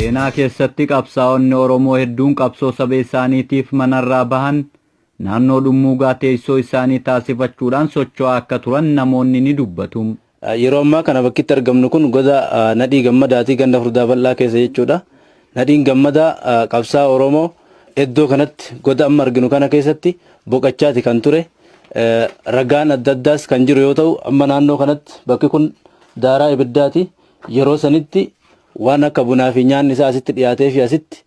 Seenaa keessatti qabsaa'onni Oromoo hedduun qabsoo saba isaaniitiif manarraa bahan naannoo dhummuugaa teessoo isaanii taasifachuudhaan socho'aa akka turan namoonni ni dubbatu. Yeroo ammaa kana bakkitti argamnu kun goda Nadhii Gammadaatii ganda Furdaa Bal'aa keessa jechuudha. Nadhiin Gammadaa qabsaa'aa Oromoo iddoo kanatti goda amma arginu kana keessatti boqochaati kan ture. Ragaan adda addaas kan jiru yoo ta'u amma naannoo kanatti bakki kun daaraa ibiddaati. Yeroo sanitti waan akka bunaa fi nyaanni isaa asitti dhiyaatee fi asitti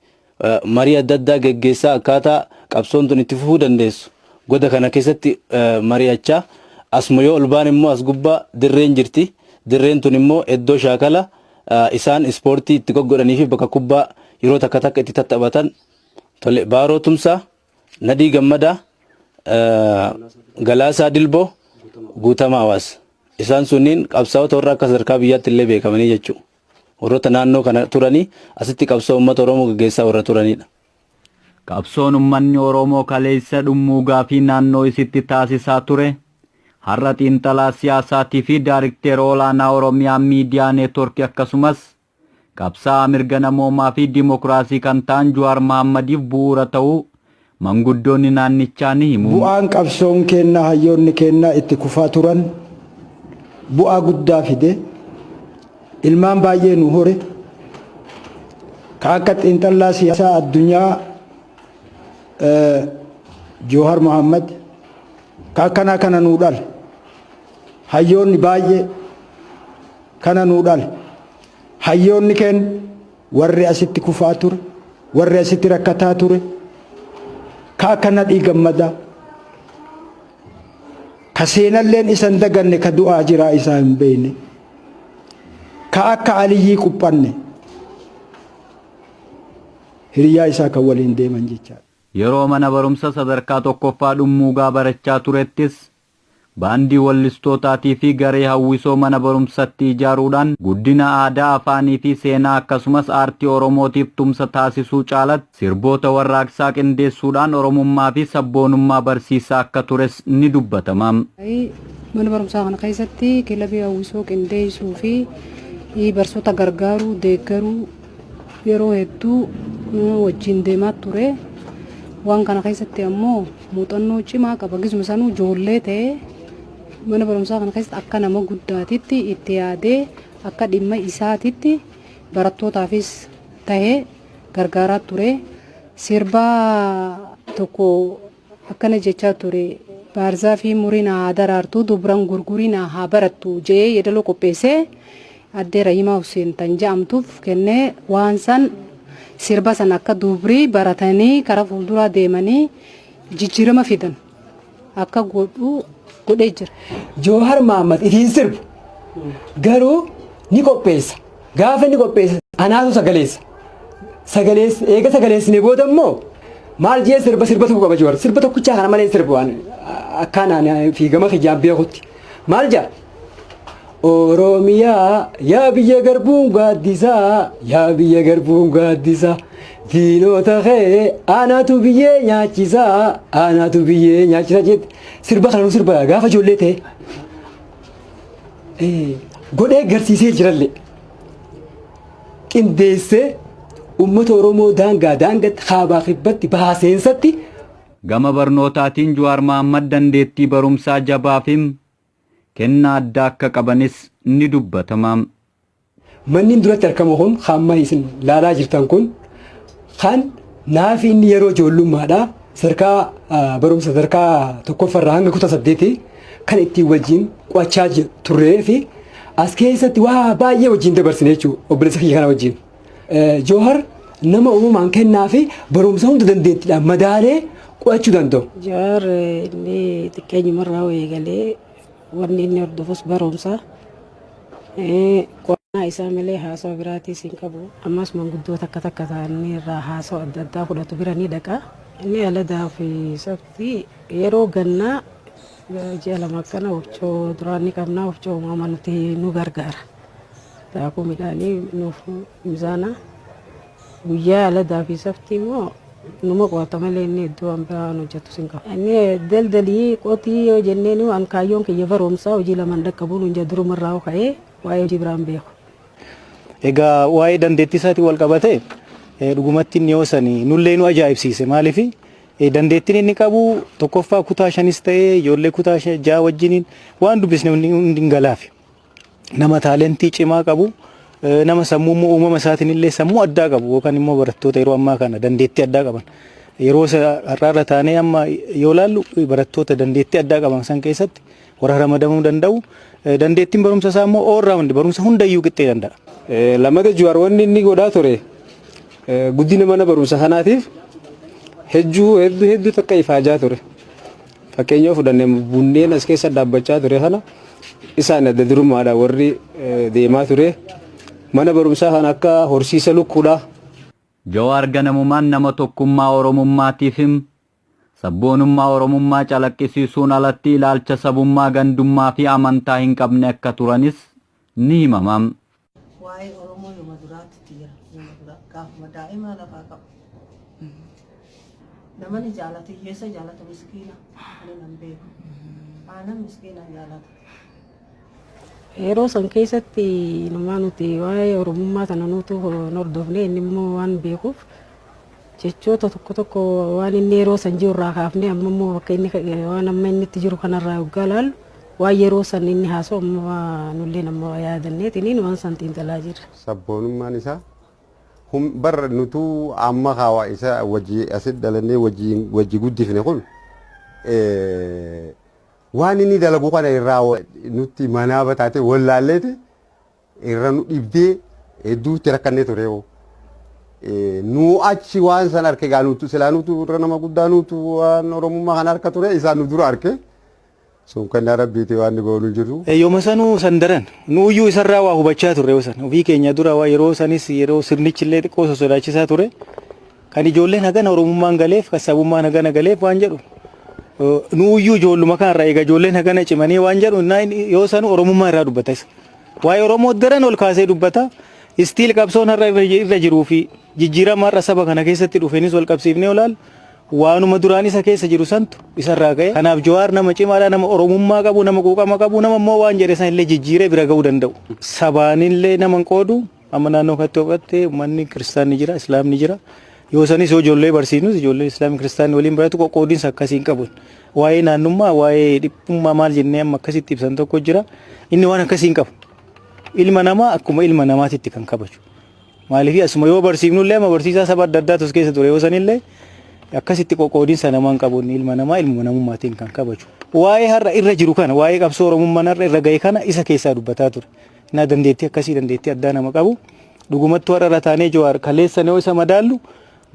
marii adda addaa geggeessaa akkaataa qabsoon tun itti fufuu dandeessu goda kana keessatti mari'achaa asuma yoo ol baan immoo as gubbaa dirreen jirti. Dirreen tun immoo iddoo shaakala isaan ispoortii itti goggodhanii fi bakka kubbaa yeroo takka takka itti taphatan tole. Baaroo Tumsaa, Nadhii Gammadaa, Galaasaa Dilboo, Guutamaa Hawaasa isaan sunniin qabsaa'ota warra akka sadarkaa biyyaatti illee beekamanii jechuudha. Warroota naannoo kana turanii asitti qabsoo uummata Oromoo gaggeessaa warra turanidha. Qabsoon uummanni Oromoo kaleessa dhummuugaa fi naannoo isitti taasisaa ture har'a xiinxalaa siyaasaatii fi daayirikteera olaanaa Oromiyaa miidiyaa neetworkii akkasumas qabsaa'aa mirga namoomaa fi dimokiraasii kan ta'an Jawaar Mahaammadiif bu'uura ta'uu manguddoonni naannichaa ni himu. Bu'aan qabsoon kennaa hayyoonni kennaa itti kufaa turan bu'aa guddaa fide. Ilmaan baay'ee nu hore ka akka xiinxalaa siyaasaa addunyaa Jawaar Mahaammad ka akkanaa kana nuu dhale. Hayyoonni baay'ee kana nuu dhale. Hayyoonni kenna warri asitti kufaa ture, warri asitti rakkataa ture ka akka Nadhii Gammadaa ka seenalleen isan daganne ka du'aa jiraa isaa hin beekne. Ka akka Aliyyii Quphanne hiriyaa isaa kan waliin deeman jechaadha. Yeroo mana barumsa sadarkaa tokkoffaa dhummuugaa barachaa turettis baandii wallistootaatii fi garee hawwisoo mana barumsatti ijaaruudhaan guddina aadaa afaanii fi seenaa akkasumas aartii Oromootiif tumsa taasisuu caalatti sirboota warraaqsaa qindeessuudhaan Oromummaa fi sabboonummaa barsiisaa akka tures ni dubbatama. Mana barumsaa kana keessatti kilabii hawwisoo qindeessuu fi barsoota gargaaruu deeggaruu yeroo hedduu wajjin deemaa ture. Waan kana keessatti ammoo muuxannoo cimaa qaba. Gisuma sanuu ijoollee ta'ee mana barumsaa kana keessatti akka nama guddaatitti itti yaadee akka dhimma isaatitti barattootaafis ta'ee gargaaraa ture. Sirbaa tokko akkana jechaa ture. Baarzaa fi muriin haa daraartuu dubraan gurguriin haa barattu jedhee yeedaloo qopheessee addee Rahimaa Hussein tan jedhamtuuf kennee waan san sirba san akka dubrii baratanii karaa fuulduraa deemanii jijjiirama fidan akka godhee jira. Jawaar Mahaammad itiin sirbu garuu ni qopheessa. Gaafa ni qopheessa anaatu sagaleessa. Eega sagaleessine booda immoo maal jee sirba tokko qaba Jawaar. Sirba tokkichaa kana malee sirbu waan akkaan fiigama kijaan beekutti. Maal jaa? Oromiyaa yaa biyya garbuun gaaddisaa yaa biyya garbuun gaaddisaa diinota kee anaatu biyyee nyaachisaa anaatu biyyee nyaachisaa jetti. Sirba kana sirba gaafa ijoollee ta'e godhee agarsiisee jirallee qindeessee uummata Oromoo daangaatti kaabaa kibbatti bahaa seensatti. Gama barnootaatiin Jawaar Mahaammad dandeettii barumsaa jabaa fi kennaa addaa akka qabanis ni dubbatama. Manni duratti argamu kun hamma isin laalaa jirtan kun kan naafi inni yeroo ijoollummaadhaa sadarkaa barumsa sadarkaa tokkoffarraa hanga kutaa 8 kan ittiin wajjin qo'achaa turree fi as keessatti waa baay'ee wajjin dabarsine jechuudha obboleessa kiyya kana wajjin. Jawaar nama uumamaan kennaa fi barumsa hunda dandeettiidhaan madaalee qo'achuu danda'u. Jawaar inni xiqqeenyumarraa eegalee wanni inni hordofus barumsa qonnaa isaa malee haasawaa biraatis hin qabu. Ammas manguddoota akka takka ta'anii irraa haasawaa adda addaa fudhatu bira ni dhaqa. Inni aladaa fi sabti yeroo gannaa ji'a lama akkana wabcoo duraan ni qabnaa wabcoo uumamaa nuti nu gargaara. Daakuu midhaanii nuuf mizaana guyyaa aladaa fi sabti immoo numa qo'ata malee inni iddoo biraan hojjetu sin qabu. Inni daldalii qotii yoo jenneen waan kaayyoon kiyya barumsaa hojii lamaan dhaqqabuun hojii durumarraa ka'ee waa'ee hojii biraan beeku. Egaa waa'ee dandeettii isaatiin wal qabatee dhugumatti inni yoosanii nullee nu ajaa'ibsiise maaliif dandeettiin inni qabu tokkoffaa kutaa 5 ta'ee ijoollee kutaa 6 wajjiniin waan dubbisne hundi hin galaafi. Nama taalentii cimaa qabu nama sammuu uumama isaatiin illee sammuu addaa qabu yookaan immoo barattoota yeroo ammaa kana dandeettii addaa qaban. Yeroo har'aarra taanee amma yoo laallu barattoota dandeettii addaa qaban san keessatti warra ramadamuu danda'u. Dandeettiin barumsa isaa immoo all round barumsa hundayyuu qixxee danda'a. Lammataa Jawaar wanni inni godhaa ture guddina mana barumsa kanaatiif hedduu takka ifaajaa ture. Fakkeenyaaf fudhannee bunneen as keessa dhaabbachaa ture kana isaan adda durummaadha warri deemaa ture. Mana barumsaa kan akka horsiisa lukkuudha. Jawaar ganamumaan nama tokkummaa Oromummaatiif sabboonummaa Oromummaa calaqqisiisuun alatti ilaalcha sabummaa gandummaa fi amantaa hin qabne akka turanis ni himamam. Waa'ee Oromoo yooma duraatti jira. Yooma duraa gaafuma daa'imaa lafaa qabu. Namni jaalatu hiyyeessa jaalatu miskiina. Ani nan beeku. Aannan miskiina jaalata. Yeroo san keessatti nama nuti waa'ee Oromummaa sana nuti hordofne inni immoo waan beekuuf jechoota tokko waan inni yeroo san jiru irraa kaafne amma immoo bakka inni waan amma inni itti jiru kanarraa yoggaa laallu waan yeroo san inni haasa'u amma nullee nama yaadanneetiin waan san xiinxalaa jirra. Sabboonummaan isaa barra nutu amma hawa isa wajji asit dalannee wajji guddifne kun waan inni dalagu kana irraa nutti manaa bataate wallaalleeti irra nu dhibdee hedduutti rakkannee ture. Nu achi waan san arke gaa nutu silaa nutu irra nama guddaa nutu waan Oromummaa kana harka ture isaan nu dura arke sun kan rabbiiti waan ni goonu jiru. Yooma sanuu sandaran nu iyyuu isarraa waa hubachaa turre yoo san ofii keenya dura waa yeroo sanis yeroo sirnichi illee xiqqoo sodaachisaa ture kan ijoolleen hagana Oromummaan galeef kan sabummaan hagana galeef waan jedhu nu iyyuu ijoolluma kanarraa egaa ijoolleen hagana cimanii waan jedhu yoo sanu Oromummaa irraa dubbata isa waa'ee Oromoo daran ol kaasee dubbata istiil qabsoon har'a irra jiruu fi jijjiirama har'a saba kana keessatti dhufeenis wal qabsiifnee olaal waanuma duraan isa keessa jiru santu isarraa ka'e kanaaf Jawaar nama cimaadha nama Oromummaa qabu nama quuqama qabu nama immoo waan jedhe san illee jijjiiree bira ga'uu danda'u sabaanillee nama qoodu amma naannoo kanatti hubhatte uummanni kiristaanni jira islaamni jira yoo sanis yoo ijoollee barsiisnus ijoollee islaamii kiristaanni waliin baratu qoqqoodiinsa akkasiin qabu waa'ee naannummaa waa'ee dhiphummaa maal jennee amma akkasitti ibsan tokko jira inni waan akkasiin qabu ilma namaa akkuma ilma namaatitti kan kabaju maaliif asuma yoo barsiifnullee amma barsiisaa saba adda addaatu as keessa ture yoo sanillee akkasitti qoqqoodiinsa namaan qabuun ilma namaa ilma namummaatiin kan kabaju waa'ee har'a irra jiru kana waa'ee qabsoo Oromummaan har'a irra ga'e kana isa keessaa dubbataa ture na dandeettii akkasii dandeettii addaa nama qabu dhugumattuu har'a irra taanee Jawaar kaleessan yoo isa madaallu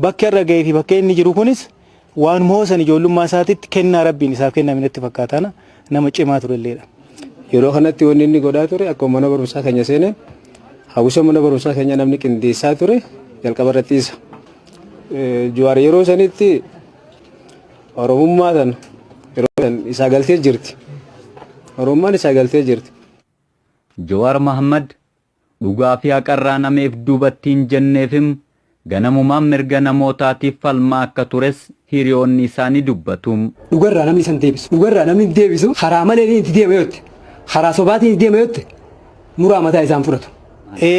bakki irra ga'ee fi bakka inni jiru kunis waan moosan ijoollummaa isaatitti kennaa rabbiin isaaf kenname natti fakkaatana nama cimaa turelleedha. Yeroo kanatti wanni inni godhaa ture akkuma mana barumsaa keenya seenee hawwisa mana barumsaa keenya namni qindeessaa ture jalqaba irratti isa. Jawaar yeroo sanitti Oromummaa tan yeroo san isaa galtee jirti. Oromummaan isaa galtee jirti. Jawaar Mohammad dhugaa fi haqarraa nameef duubattiin jenneefim ganamumaan mirga namootaatiif falmaa akka tures hiriyoonni isaanii dubbatu. Dhugarraa namni san deebisu. Dhugarraa namni deebisu karaa malee itti deema yotte. Karaa sobaatiin itti deema yotte muraa mataa isaan fudhatu.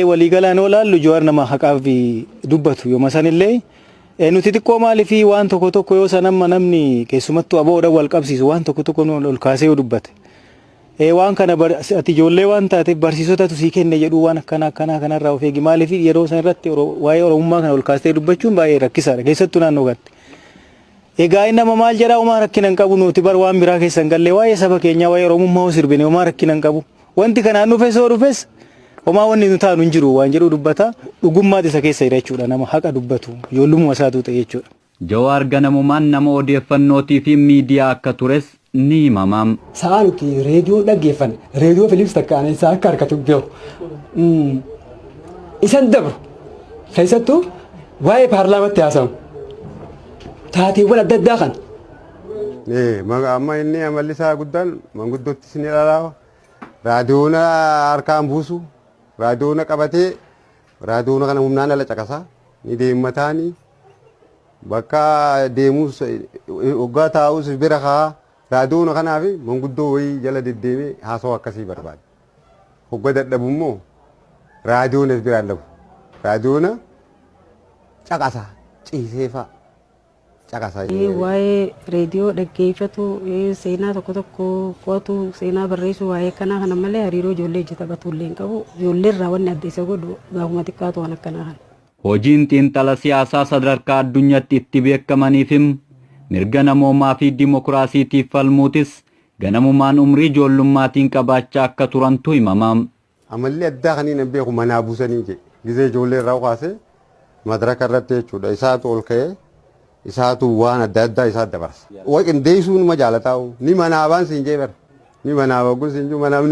Waliigalaan oo laallu Jawaar nama haqaaf dubbatu yooma sanillee nuti xiqqoo maaliif waan tokko yoo san amma namni keessumattuu aboodha wal qabsiisu waan tokko ol kaasee yoo dubbate. Waan kana ati ijoollee waan taateef barsiisotatu sii kenne jedhu waan akkana kanarraa of eegi maaliif yeroo san irratti waa'ee Oromummaa kana ol kaastee dubbachuun baay'ee rakkisaadha keessattuu naannoo kanatti. Egaa inni nama maal jedhaa homaa rakkina hin qabu nuti bar waan biraa keessan gallee waa'ee saba keenyaa waa'ee Oromummaa sirbine homaa rakkina hin qabu wanti kanaan dhufes homaa wanni nu taanu hin jiru waan jedhu dubbata dhugummaati isa keessa jira jechuudha nama haqa dubbatu ijoollummaa isaatu ta'e jechuudha. Jawaar ganamumaan nama odeeffannootii fi miidiyaa akka tures ni himamam. Sa'a nuti reediyoo dhaggeeffanne reediyoo Filips takkaan isaa akka harkatu beeku. Isan dabru keessattuu waa'ee paarlaamaatti haasawu taateewwan adda addaa kan. Amma inni amalli isaa guddaan manguddootti isin ilaalaa raadiyoona harkaan buusu raadiyoona qabatee raadiyoona kana humnaan ala caqasaa ni deemmataanii bakka deemuus waggaa taa'uus bira kaa raadiyoona kanaaf manguddoo wayii jala deddeemee haasawaa akkasii barbaade. Hogga dadhabu immoo raadiyoonis biraan dhabu. Raadiyoona caqasaa ciiseefaa caqasaa. Waa'ee reediyoo dhaggeeffatu seenaa tokko tokko qo'atu seenaa barreessu waa'ee kanaa kana malee hariiroo ijoollee ija taphatu illee hin qabu. Ijoollee irraa wanni adda isa godhu gaafuma xiqqaatu waan akkanaa kana. Hojiin xiinxala siyaasaa sadarkaa addunyaatti itti beekamaniifim mirga namoomaa fi dimokiraasiitiif falmuutis ganamumaan umrii ijoollummaatiin qabaachaa akka turantu himama. Amalli addaa kaniin hin beeku manaa buusanii jedhe gizee ijoollee irraa kaasee madaraka irratti jechuudha isaatu ol ka'ee isaatu waan adda addaa isaa dabarsa. Qindeessuu numa jaalataa ni manaabaan siin jee bara ni manaaba kun siin jiru manaab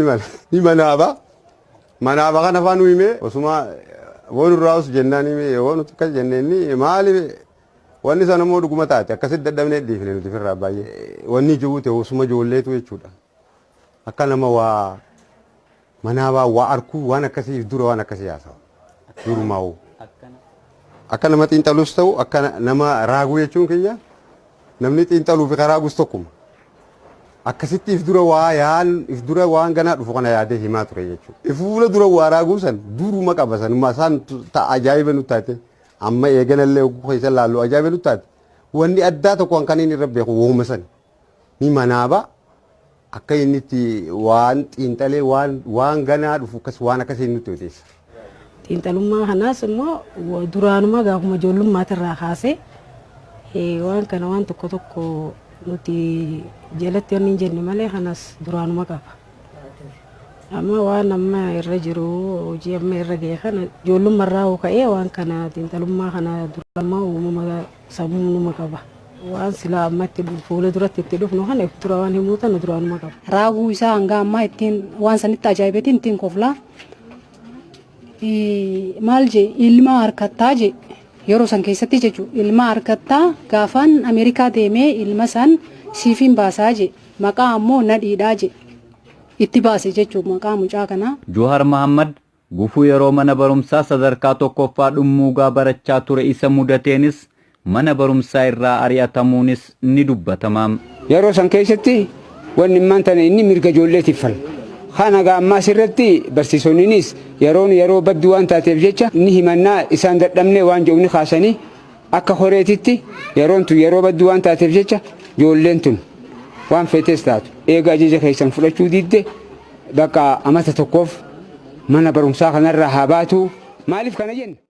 ni manaaba kana afaan himee osuma waan irraa os jennaan himee waan akka jenneenni maali wanni sana immoo dhuguma taate akkasitti dadhabnee dhiifne nuti firraa baay'ee wanni jiruute osuma ijoolleetu jechuudha akka nama waa manaabaa waa arkuu waan akkasiif dura waan akkasii haasawa durumaa akka nama xiinxaluus ta'u akka nama raaguu jechuun kiyya namni xiinxaluu fi karaaguus tokkuma akkasitti if dura waan ganaa dhufu kana yaadee himaa ture jechuudha. Ifuula dura waa raaguu san duruma qaba san isaan ajaa'iba nutti taate amma eegalallee keessa laallu ajaa'iba nutti taate wanni addaa tokko kan inni irra beeku wooma san ni manaaba akka inni itti waan xiinxalee waan ganaa dhufu waan akkasii nutti odeessa. Xiinxalummaa kanaas immoo duraanuma gaafuma ijoollummaarraa kaasee waan kana waan tokko tokko nuti jalatti wanni hin jenne malee kanas duraanuma qaba. Amma waan amma irra jiru hojii amma irra ga'e kana ijoollummaarraa ka'ee waan kana xiinxalummaa kana duraanuma uumama sammuunuma qaba. Waan silaa ammatti fuula duratti itti dhufnu kana dura waan himuutan duraanuma qaba. Raaguu isaa hanga ammaa ittiin waan sanitti ajaa'ibeetiin ittiin koflaa. Maal je ilma harkattaa je yeroo san keessatti jechuudha ilma harkattaa gaafaan Ameerikaa deemee ilma san siifin baasaa je maqaa ammoo nadhiidhaa je itti baase jechuudha maqaa mucaa kanaa. Johar Mahammad gufuu yeroo mana barumsaa sadarkaa tokkoffaa dhummuugaa barachaa ture isa mudateenis mana barumsaa irraa ari'atamuunis ni dubbatama. Yeroo san keessatti wanni maanta inni mirga ijoolleetiif fala. Kana gaammaa sirratti barsiisonninis yeroo baddu waan taateef jecha ni himannaa isaan dadhabne waan jedhu ni kaasanii akka horeetitti yeroo baddu waan taateef jecha ijoolleen tun waan feetes taatu eega ajaja keessan fudhachuu didde bakka amata tokkoof mana barumsaa kanarraa haa baatu maaliif kana jenna.